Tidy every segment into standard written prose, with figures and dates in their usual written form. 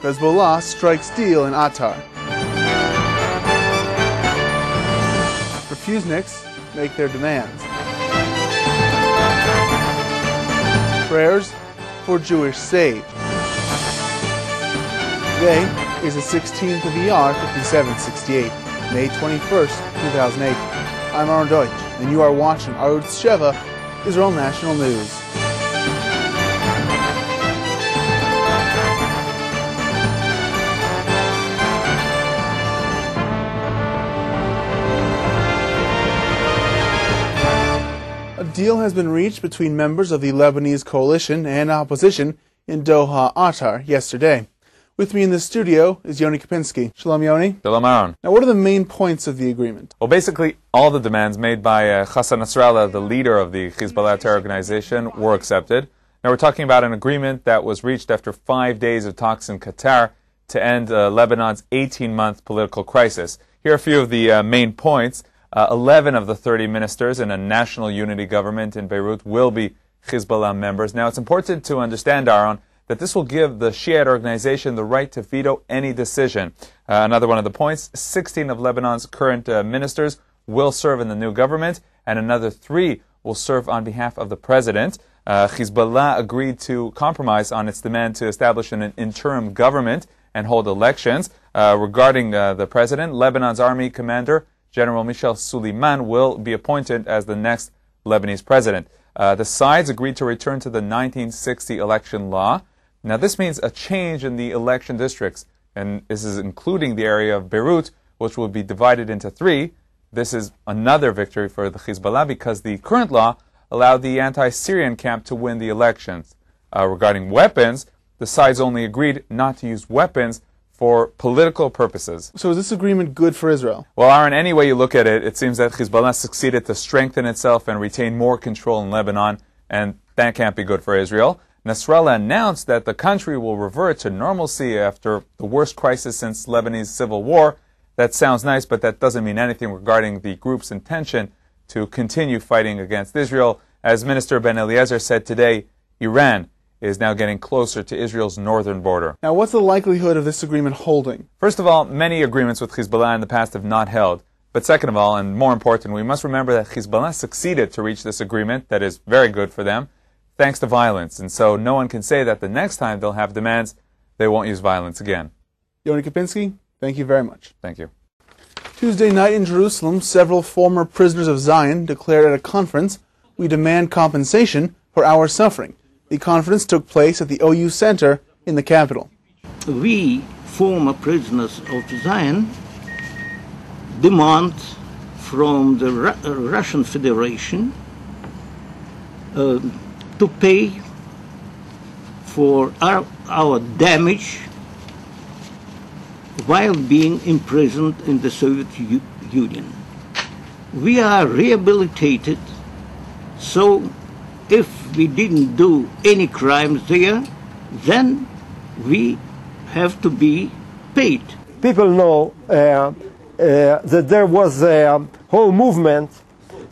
Hezbollah strikes deal in Attar. Refusniks make their demands. Prayers for Jewish sage. Today is the 16th of Yair, 5768, May 21st, 2008. I'm Aaron Deutsch, and you are watching Arutz Sheva, Israel National News. A deal has been reached between members of the Lebanese coalition and opposition in Doha, Attar, yesterday. With me in the studio is Yoni Kapinski. Shalom, Yoni. Shalom, Aaron. Now, what are the main points of the agreement? Well, basically, all the demands made by Hassan Nasrallah, the leader of the Hezbollah terror organization, were accepted. Now, we're talking about an agreement that was reached after 5 days of talks in Qatar to end Lebanon's 18-month political crisis. Here are a few of the main points. 11 of the 30 ministers in a national unity government in Beirut will be Hezbollah members. Now, it's important to understand, Aaron, that this will give the Shiite organization the right to veto any decision. Another one of the points, 16 of Lebanon's current ministers will serve in the new government, and another 3 will serve on behalf of the president. Hezbollah agreed to compromise on its demand to establish an interim government and hold elections. Regarding the president, Lebanon's army commander, General Michel Suleiman, will be appointed as the next Lebanese president. The sides agreed to return to the 1960 election law. Now, this means a change in the election districts, and this is including the area of Beirut, which will be divided into 3. This is another victory for the Hezbollah because the current law allowed the anti-Syrian camp to win the elections. Regarding weapons, the sides only agreed not to use weapons for political purposes. So is this agreement good for Israel? Well, Aaron, any way you look at it, it seems that Hezbollah succeeded to strengthen itself and retain more control in Lebanon, and that can't be good for Israel. Nasrallah announced that the country will revert to normalcy after the worst crisis since Lebanese civil war. That sounds nice, but that doesn't mean anything regarding the group's intention to continue fighting against Israel. As Minister Ben Eliezer said today, Iran is now getting closer to Israel's northern border. Now, what's the likelihood of this agreement holding? First of all, many agreements with Hezbollah in the past have not held. But second of all, and more important, we must remember that Hezbollah succeeded to reach this agreement that is very good for them, thanks to violence. And so no one can say that the next time they'll have demands, they won't use violence again. Yoni Kapinski, thank you very much. Thank you. Tuesday night in Jerusalem, several former prisoners of Zion declared at a conference, "We demand compensation for our suffering." The conference took place at the OU Center in the capital. We, former prisoners of Zion, demand from the Russian Federation to pay for our damage while being imprisoned in the Soviet Union. We are rehabilitated, so if we didn't do any crimes there, then we have to be paid. People know that there was a whole movement,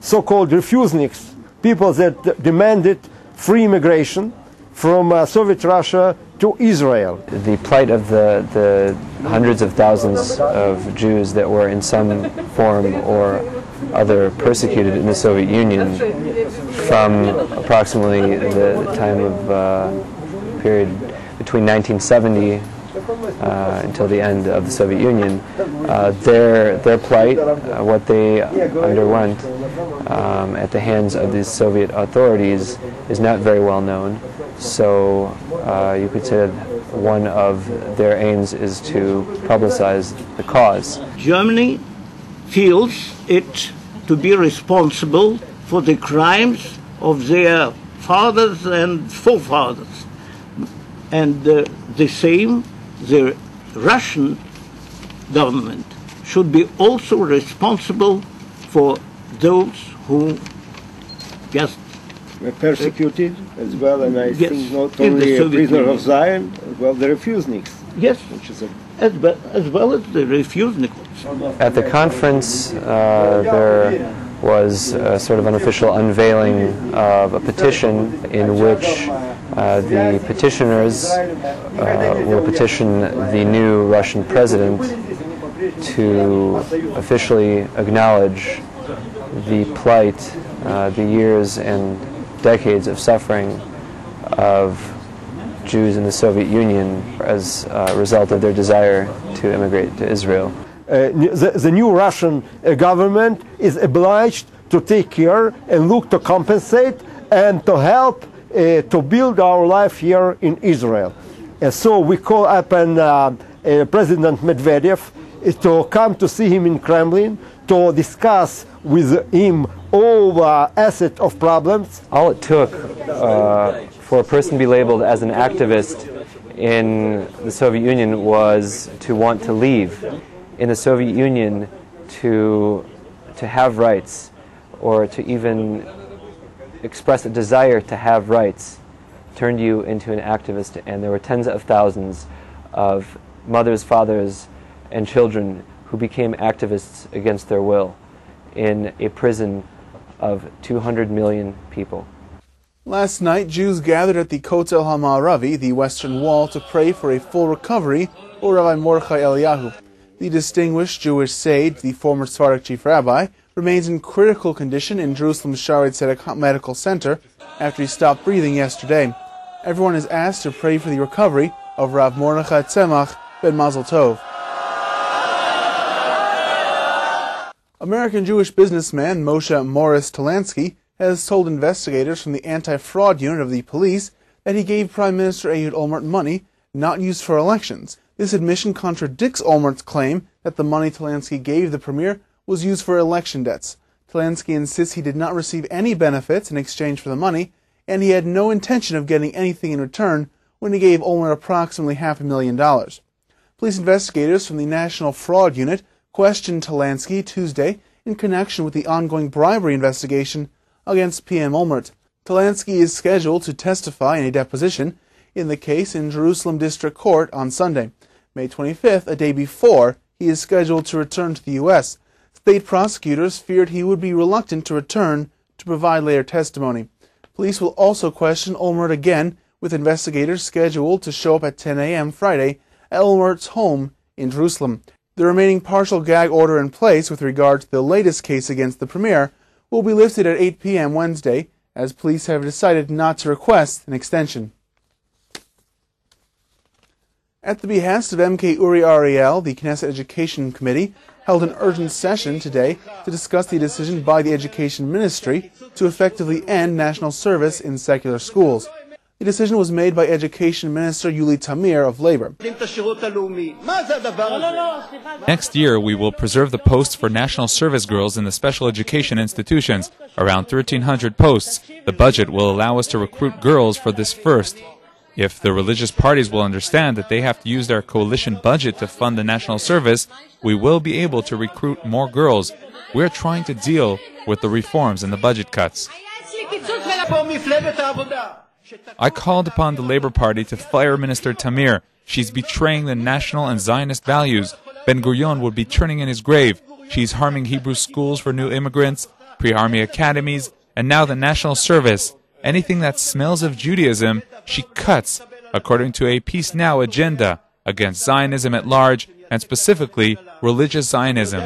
so-called Refusniks, people that demanded free immigration from Soviet Russia to Israel. The plight of the hundreds of thousands of Jews that were in some form or other persecuted in the Soviet Union from approximately the time of period between 1970 until the end of the Soviet Union, their plight, what they underwent at the hands of the Soviet authorities is not very well known. So you could say that one of their aims is to publicize the cause. Germany feels it to be responsible for the crimes of their fathers and forefathers. And the same, the Russian government should be also responsible for those who just were persecuted as well, and I yes, think not only a prisoner of Zion, as well the Refusniks. Yes, which is as well as the Refusniks. At the conference, there was a sort of unofficial unveiling of a petition in which the petitioners will petition the new Russian president to officially acknowledge the plight, the years and decades of suffering of Jews in the Soviet Union as a result of their desire to immigrate to Israel. The new Russian government is obliged to take care and look to compensate and to help to build our life here in Israel. And so we call upon President Medvedev to come to see him in Kremlin, to discuss with him all assets of problems. All it took for a person to be labeled as an activist in the Soviet Union was to want to leave. In the Soviet Union, to have rights, or to even express a desire to have rights, turned you into an activist, and there were tens of thousands of mothers, fathers, and children who became activists against their will in a prison of 200 million people. Last night, Jews gathered at the Kotel HaMa'aravi, the Western Wall, to pray for a full recovery for Rabbi Mordechai Eliyahu. The distinguished Jewish sage, the former Sephardic chief rabbi, remains in critical condition in Jerusalem's Shaarei Tzedek Medical Center after he stopped breathing yesterday. Everyone is asked to pray for the recovery of Rav Mordechai Tzemach ben Mazel Tov. American Jewish businessman Moshe Morris Talansky has told investigators from the anti-fraud unit of the police that he gave Prime Minister Ehud Olmert money not used for elections. This admission contradicts Olmert's claim that the money Talansky gave the premier was used for election debts. Talansky insists he did not receive any benefits in exchange for the money, and he had no intention of getting anything in return when he gave Olmert approximately $500,000. Police investigators from the National Fraud Unit questioned Talansky Tuesday in connection with the ongoing bribery investigation against PM Olmert. Talansky is scheduled to testify in a deposition in the case in Jerusalem District Court on Sunday. May 25th, a day before he is scheduled to return to the U.S. State prosecutors feared he would be reluctant to return to provide later testimony. Police will also question Olmert again, with investigators scheduled to show up at 10 a.m. Friday at Olmert's home in Jerusalem. The remaining partial gag order in place with regard to the latest case against the premier will be lifted at 8 p.m. Wednesday, as police have decided not to request an extension. At the behest of MK Uri Ariel, the Knesset Education Committee held an urgent session today to discuss the decision by the Education Ministry to effectively end national service in secular schools. The decision was made by Education Minister Yuli Tamir of Labor. Next year, we will preserve the posts for national service girls in the special education institutions, around 1,300 posts. The budget will allow us to recruit girls for this first. If the religious parties will understand that they have to use their coalition budget to fund the national service, we will be able to recruit more girls. We're trying to deal with the reforms and the budget cuts. I called upon the Labor Party to fire Minister Tamir. She's betraying the national and Zionist values. Ben-Gurion would be turning in his grave. She's harming Hebrew schools for new immigrants, pre-army academies, and now the national service. Anything that smells of Judaism, she cuts, according to a Peace Now agenda against Zionism at large, and specifically religious Zionism.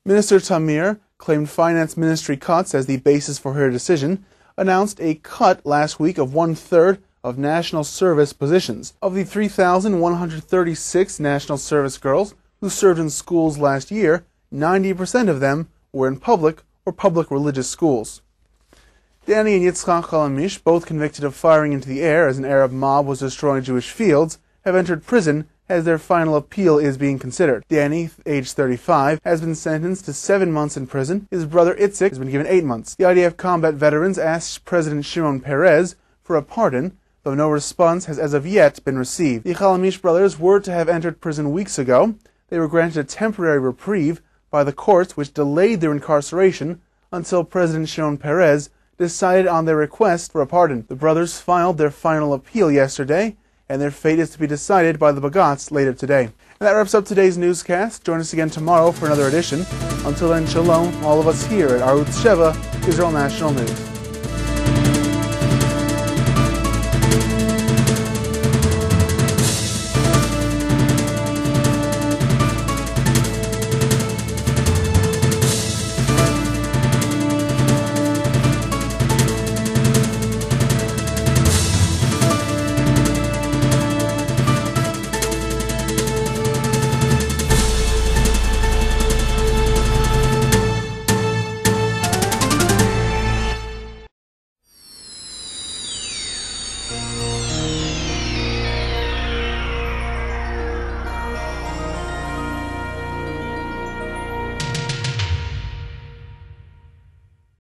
Minister Tamir claimed finance ministry cuts as the basis for her decision, announced a cut last week of 1/3 of national service positions. Of the 3,136 national service girls who served in schools last year, 90% of them were in public or public religious schools. Danny and Yitzchak Halamish, both convicted of firing into the air as an Arab mob was destroying Jewish fields, have entered prison as their final appeal is being considered. Danny, age 35, has been sentenced to 7 months in prison. His brother Itzik has been given 8 months. The IDF combat veterans asked President Shimon Peres for a pardon, though no response has as of yet been received. The Halamish brothers were to have entered prison weeks ago. They were granted a temporary reprieve by the courts, which delayed their incarceration until President Shimon Peres decided on their request for a pardon. The brothers filed their final appeal yesterday, and their fate is to be decided by the Bagatz later today. And that wraps up today's newscast. Join us again tomorrow for another edition. Until then, shalom, all of us here at Arutz Sheva, Israel National News.